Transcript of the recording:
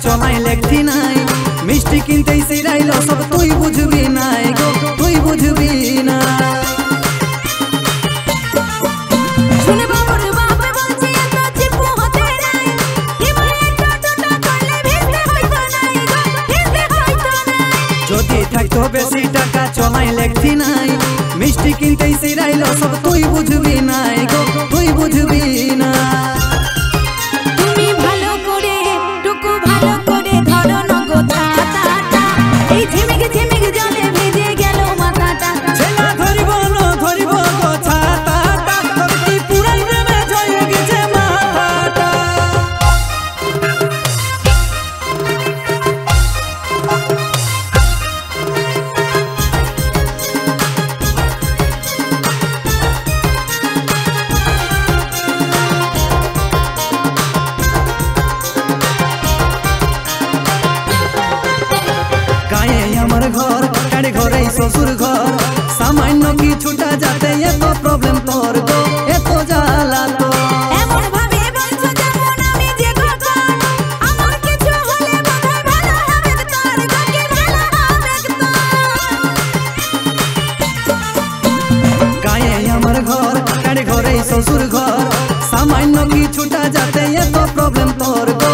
चलाई लेखती नाई मिष्टि किनते सिराइलो सब तुई बुझबी नाई गो तुई बुझबी ना শুনে বাবুর বাপ বলছে এত চিপু হতে নাই হিমালয় টোটা করলে ভিজতে হইতো নাই গো ভিজতে হইতো নাই যদি থাকতো বেশি টাকা চলাই লেখতি নাই মিষ্টি কিনতে সিরাইলো সব তুই বুঝবি নাই গো তুই বুঝবি না তুমি ভালো করে টুকু ভালো করে ধরো নগো তাতা এই ঝিমিক ঝিমিক জলে ভিজে গেল মাথাটা ছেলা ধরিব গো ছাতাটা তোর কি পুরাই প্রেমে জয় গেছে মাথাটা আমার ঘর কাড়ে ঘরে শ্বশুর ঘর সামান্য কিছুটা যাতে এত প্রবলেম তোর গো এত জ্বালা তো এমন ভাবে বলছো যেমন আমি যে কথা আমার কিছু হলে বোধহয় ভালো হবে তোর গো কি ভালো হবে তোর গায়ে আমার ঘর কাড়ে ঘরে শ্বশুর ঘর সামান্য কিছুটা যাতে এত প্রবলেম তোর গো